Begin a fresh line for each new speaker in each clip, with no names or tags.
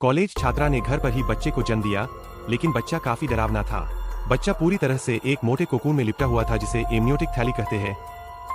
College छात्रा ने घर पर ही बच्चे को जन्म दिया, लेकिन बच्चा काफी डरावना था। बच्चा पूरी तरह से एक मोटे कोकून में लिपटा हुआ था जिसे एमनियोटिक थैली कहते हैं,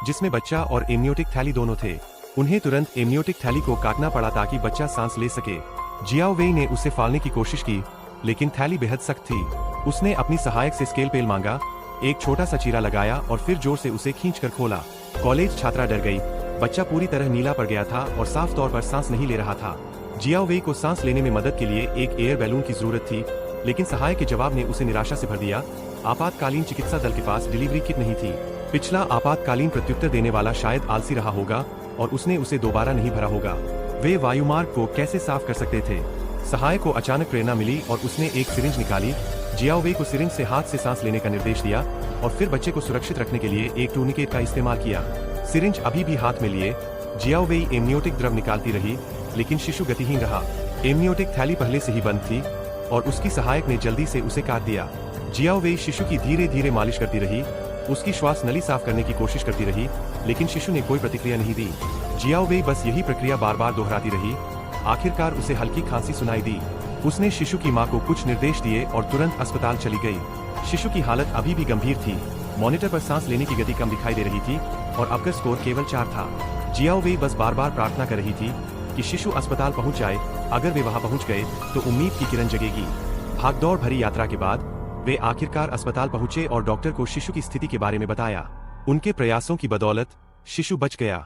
जिसमें बच्चा और एमनियोटिक थैली दोनों थे। उन्हें तुरंत एमनियोटिक थैली को काटना पड़ा ताकि बच्चा सांस ले सके। जियाओ वेई ने उसे फाड़ने की कोशिश की, लेकिन थैली बेहद सख्त थी। उसने अपनी सहायक से स्केलपेल मांगा, एक छोटा सा चीरा लगाया और फिर जोर से उसे खींचकर खोला। कॉलेज छात्रा डर गई। बच्चा पूरी तरह नीला पड़ गया था और साफ तौर पर सांस नहीं ले रहा था। जियाओ वेई को सांस लेने में मदद के लिए एक एयर बैलून की जरूरत थी, लेकिन सहायक के जवाब ने उसे निराशा से भर दिया। आपातकालीन चिकित्सा दल के पास डिलीवरी किट नहीं थी। पिछला आपातकालीन प्रत्युत्तर देने वाला शायद आलसी रहा होगा और उसने उसे दोबारा नहीं भरा होगा। वे वायुमार्ग को कैसे साफ कर सकते थे? सहायक को अचानक प्रेरणा मिली और उसने एक सिरिंज निकाली। जियाओ वेई को सिरिंज से हाथ से सांस लेने का निर्देश दिया और फिर बच्चे को सुरक्षित रखने के लिए एक टूर्निकेट का इस्तेमाल किया। सिरिंज अभी भी हाथ में लिए जियाओ वेई एमनियोटिक द्रव निकालती रही, लेकिन शिशु गतिहीन रहा। एमनियोटिक थैली पहले से ही बंद थी और उसकी सहायक ने जल्दी से उसे काट दिया। जियाओ वेई शिशु की धीरे धीरे मालिश करती रही, उसकी श्वास नली साफ करने की कोशिश करती रही, लेकिन शिशु ने कोई प्रतिक्रिया नहीं दी। जियाओ वेई बस यही प्रक्रिया बार बार दोहराती रही। आखिरकार उसे हल्की खांसी सुनाई दी। उसने शिशु की मां को कुछ निर्देश दिए और तुरंत अस्पताल चली गई। शिशु की हालत अभी भी गंभीर थी। मॉनिटर पर सांस लेने की गति कम दिखाई दे रही थी और अब का स्कोर केवल 4 था। जियाओ वेई बस बार बार प्रार्थना कर रही थी कि शिशु अस्पताल पहुंच जाए। अगर वे वहां पहुंच गए तो उम्मीद की किरण जगेगी। भागदौड़ भरी यात्रा के बाद वे आखिरकार अस्पताल पहुंचे और डॉक्टर को शिशु की स्थिति के बारे में बताया। उनके प्रयासों की बदौलत शिशु बच गया।